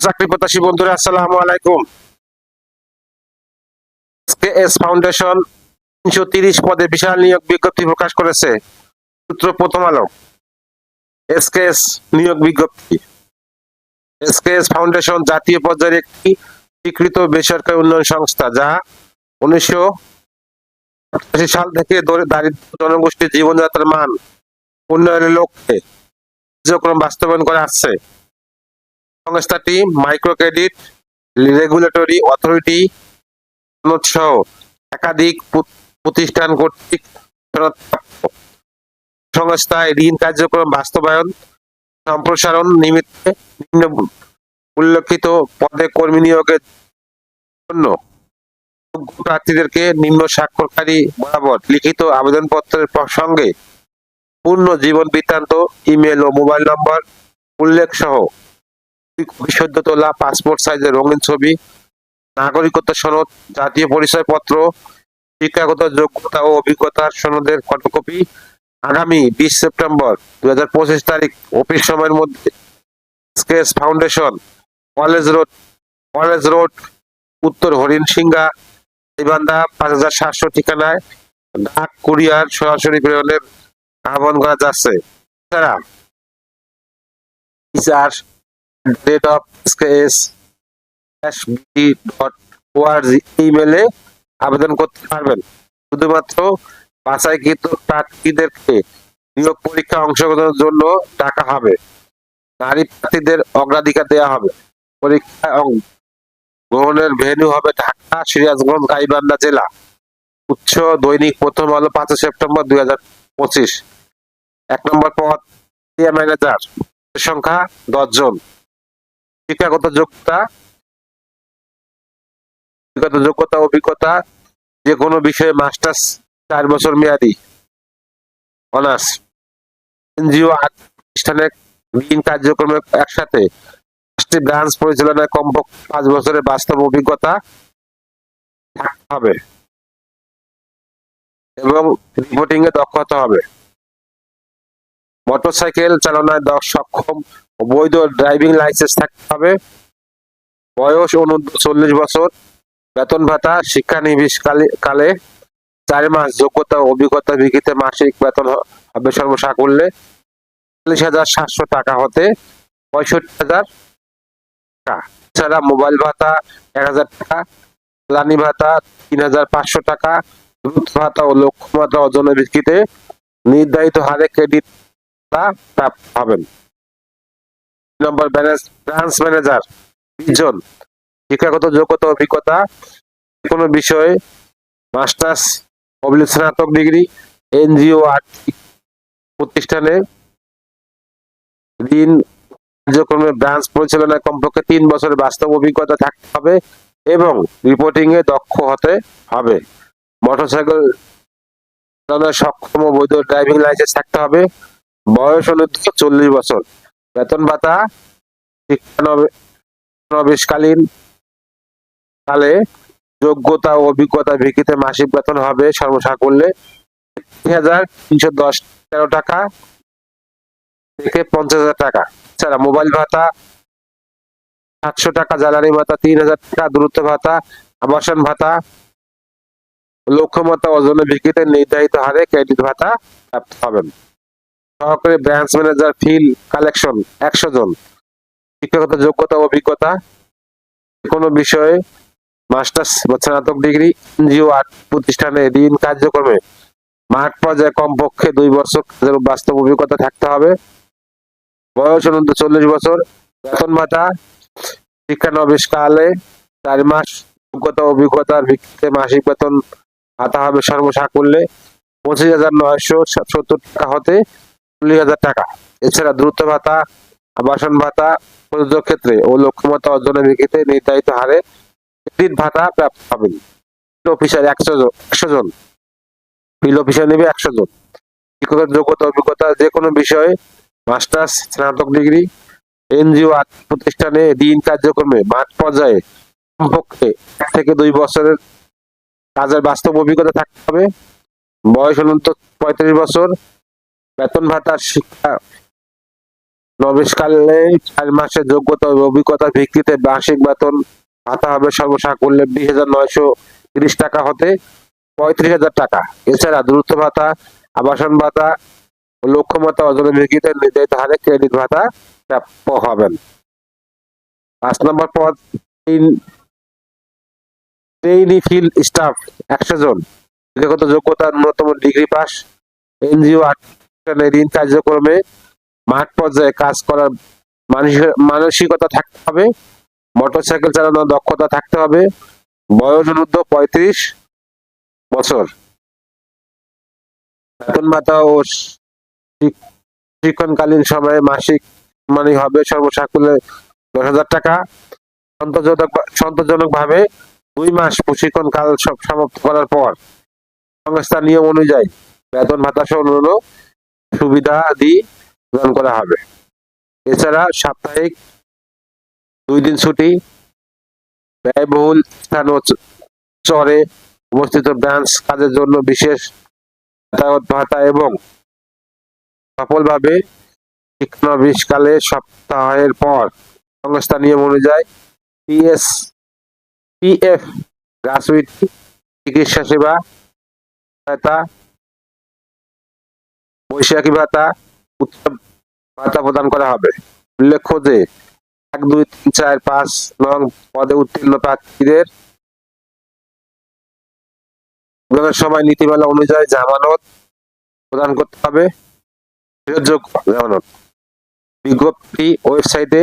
চাকরি প্রত্যাশী বন্ধুরা, আসসালামু আলাইকুম। এসকেএস ফাউন্ডেশন ৩৩০ পদে বিশাল নিয়োগ বিজ্ঞপ্তি প্রকাশ করেছে। সূত্র প্রথম আলো। এসকেএস নিয়োগ বিজ্ঞপ্তি। এসকেএস ফাউন্ডেশন জাতীয় পর্যায়ের একটি স্বীকৃত বেসরকারি উন্নয়ন সংস্থা, যা ১৯৮৮ সাল থেকে দারিদ্র জনগোষ্ঠীর জীবনযাত্রার মান উন্নয়নের লক্ষ্যে কার্যক্রম বাস্তবায়ন করে আসছে। সংস্থাটি মাইক্রো ক্রেডিট রেগুলেটরি অথরিটি সহ একাধিক প্রতিষ্ঠান কর্তৃক সনদপ্রাপ্ত। সংস্থায় ঋণ কার্যক্রম বাস্তবায়ন সম্প্রসারণ নিমিত্তে নিম্ন উল্লেখিত পদে কর্মী নিয়োগের জন্য যোগ্য প্রার্থীদেরকে নিম্ন স্বাক্ষরকারী বরাবর লিখিত আবেদনপত্রের সঙ্গে পূর্ণ জীবন বৃত্তান্ত, ইমেল ও মোবাইল নম্বর উল্লেখ সহ সদ্য তোলা পাসপোর্ট সাইজের রঙিন ছবি, নাগরিকত্ব সনদ, জাতীয় পরিচয়পত্র, শিক্ষাগত যোগ্যতা ও অভিজ্ঞতার সনদের ফটোকপি আগামী 20 সেপ্টেম্বর 2025 তারিখ অফিস সময়ের মধ্যে এসকেএস ফাউন্ডেশন, কলেজ রোড, উত্তর হরিণশিঙ্গা, গাইবান্ধা 5700 ঠিকানায় ডাক কুরিয়ার সরাসরি প্রেরণের আহ্বান করা যাচ্ছে। এছাড়া ইমেলে আবেদন করতে পারবেন। শুধুমাত্র বাছাইকৃত প্রার্থীদেরকে নিয়োগ পরীক্ষা অংশগ্রহণের জন্য ডাকা হবে। নারী প্রার্থীদের অগ্রাধিকার দেওয়া হবে। পরীক্ষা গ্রহণের ভেন্যু হবে ঢাকা, সিরাজগঞ্জ, গাইবান্ধা জেলা। উচ্চ দৈনিক প্রথম আলো 5 সেপ্টেম্বর 2025। 1 নম্বর পদ ম্যানেজার, সংখ্যা 10 জন। শিক্ষাগত যোগ্যতা অভিজ্ঞতা যে কোনো বিষয়ে মাস্টার্স 4 বছর মেয়াদী অনার্স। এনজিও প্রতিষ্ঠানের ঋণ কার্যক্রমে একসাথে 5টি ব্রাঞ্চ পরিচালনায় কমপক্ষে 5 বছরের বাস্তব অভিজ্ঞতা থাকতে হবে এবং রিপোর্টিং এ দক্ষ হতে হবে। মোটরসাইকেল চালনায় সক্ষম ও বৈধ ড্রাইভিং লাইসেন্স থাকতে হবে। বয়স অনূর্ধ্ব 40 বছর। বেতন ভাতা শিক্ষানবিশ কালে 4 মাস যোগ্যতা ও অভিজ্ঞতা ভিত্তিতে মাসিক বেতন হবে সর্বসাকুল্যে ৪০,৭০০ টাকা হতে ৬৫,০০০ টাকা। এছাড়া মোবাইল ভাতা ১,০০০ টাকা, জ্বালানি ভাতা ৩,৫০০ টাকা, দ্রুত ভাতা ও লক্ষ্যমাত্রা অর্জনের ভিত্তিতে নির্ধারিত হারে ক্রেডিট প্রাপ্ত হবেন। নম্বর ব্রাঞ্চ ম্যানেজার 20 জন। শিক্ষাগত যোগ্যতা অভিজ্ঞতা কোনো বিষয়ে মাস্টার্স স্নাতক ডিগ্রি। এনজিও আর্থিক প্রতিষ্ঠানে ঋণ কার্যক্রমে ব্রাঞ্চ পরিচালনায় কমপক্ষে 3 বছরের বাস্তব অভিজ্ঞতা থাকতে হবে এবং রিপোর্টিং এ দক্ষ হতে হবে। মোটরসাইকেল চালানোর সক্ষম ও বৈধ ড্রাইভিং লাইসেন্স থাকতে হবে। বয়স অনূর্ধ্ব 40 বছর। বেতন ভাতা শিক্ষানবিশকালীন কালে যোগ্যতা ও অভিজ্ঞতার ভিত্তিতে মাসিক বেতন হবে সর্বসাকুল্যে ৩,৩১০ টাকা থেকে 50,০০০ টাকা। এছাড়া মোবাইল ভাতা 700 টাকা, জ্বালানি ভাতা 3,০০০ টাকা, দূরত্ব ভাতা, আবাসন ভাতা লক্ষ্যমাত্রা অর্জনের ভিত্তিতে নির্ধারিত হারে ক্রেডিট ভাতা প্রাপ্ত হবেন। সহকারী ব্রাঞ্চ ম্যানেজার ফিল্ড কালেকশন 100 জন। শিক্ষাগত যোগ্যতা অভিজ্ঞতা কোনো বিষয়ে মাস্টার্স বা স্নাতক ডিগ্রি। এনজিও প্রতিষ্ঠানে ঋণ কার্যক্রমে মাঠ পর্যায়ে কমপক্ষে 2 বছর কাজের বাস্তব অভিজ্ঞতা থাকতে হবে। বয়স অনূর্ধ্ব 40 বছর। বেতন ভাতা শিক্ষানবিশ কালে 4 মাস যোগ্যতা অভিজ্ঞতার ভিত্তিতে মাসিক বেতন ভাতা হবে সর্বসাকুল্যে 25,970 টাকা হতে 40,000 টাকা। এছাড়া দ্রুত ভাতা, আবাসন ভাতা প্রযোজ্য ক্ষেত্রে ও লক্ষ্যমাত্রা অর্জনের ভিত্তিতে নির্ধারিত হারে ক্রেডিট ভাতা প্রাপ্ত হবেন। অফিসার 100 জন। ফিল্ড অফিসার নেবে 100 জন। শিক্ষকের যোগ্যতা অভিজ্ঞতা যে কোনো বিষয়ে মাস্টার্স স্নাতক ডিগ্রি। এনজিও প্রতিষ্ঠানে ঋণ কার্যক্রমে মাঠ পর্যায়ে কমপক্ষে 1 থেকে 2 বছরের কাজের বাস্তব অভিজ্ঞতা থাকতে হবে। বয়স অনূর্ধ্ব 35 বছর। বেতন ভাতা নবেশকালে 4 মাসের যোগ্যতা ও অভিজ্ঞতার ভিত্তিতে মাসিক বেতন ভাতা হবে সর্বসাকুল্যে 20,930 টাকা হতে 35,000 টাকা। এছাড়া দ্রুত ভাতা, আবাসন ভাতা ও লক্ষ্যমাত্রা অর্জনের ভিত্তিতে নির্ধারিত হারে ক্রেডিট ভাতা প্রাপ্য হবেন। 5 নম্বর পদ ট্রেইনি ফিল্ড স্টাফ 100 জন, শিক্ষাগত যোগ্যতা ন্যূনতম ডিগ্রি পাস, এনজিও ঋণ কার্যক্রমে মাঠ পর্যায়ে কাজ করার মানসিকতা থাকতে হবে, মোটরসাইকেল চালানোর দক্ষতা থাকতে হবে, বয়স অনূর্ধ্ব 35 বছর। বেতন ভাতা ও শিক্ষণকালীন সময়ে মাসিক হবে সর্বসাকুল্যে 10,000 টাকা। সন্তোষজনক ভাবে 2 মাস প্রশিক্ষণ কাল সমাপ্ত করার পর সংস্থার নিয়ম অনুযায়ী বেতন ভাতা সহ অন্যান্য সুবিধাদি প্রদান করা হবে। এছাড়া সাপ্তাহিক 2 দিন ছুটি, ব্যয়বহুল স্থান ও চরে অবস্থিত ব্রাঞ্চ কাজের জন্য বিশেষ যাতায়াত ভাতা এবং সফলভাবে শিক্ষানবিশকালে সপ্তাহের পর সংস্থা নিয়ম অনুযায়ী পিএফ, গ্রাচুইটি, চিকিৎসা সেবা ভাতা, বৈশাখী ভাতা, উৎসব ভাতা প্রদান করা হবে। উল্লেখ্য যে 1, 2, 3, 4, 5 নং পদে উত্তীর্ণ প্রার্থীদের সময় নীতিমালা অনুযায়ী জামানত প্রদান করতে হবে। জামানত বিজ্ঞপ্তি ওয়েবসাইটে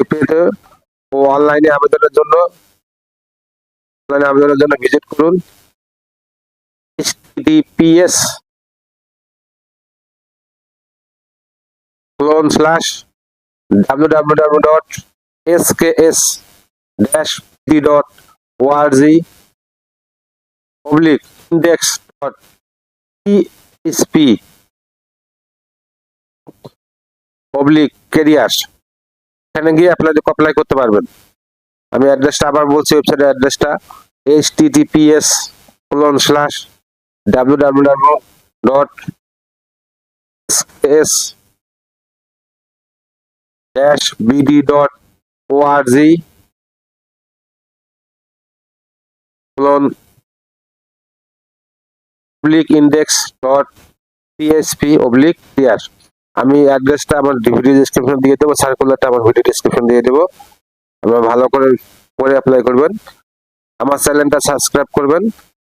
পেতে ও অনলাইনে আবেদনের জন্য ভিজিট করুন https://www.sks-pd.org/index.careers, এখানে গিয়ে অ্যাপ্লাই করতে পারবেন। আমি অ্যাড্রেসটা আবার বলছি, ওয়েবসাইটের অ্যাড্রেসটা https://www.sks-index.php/career। আমি অ্যাড্রেসটা আমার ভিডিও ডেসক্রিপশন দিয়ে দেবো, সার্কুলারটা আমার ভিডিও ডেসক্রিপশন দিয়ে দেবো। আপনারা ভালো করে অ্যাপ্লাই করবেন। আমার চ্যানেলটা সাবস্ক্রাইব করবেন,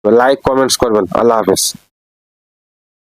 লাইক কমেন্টস করবেন। আল্লাহ হাফেজ।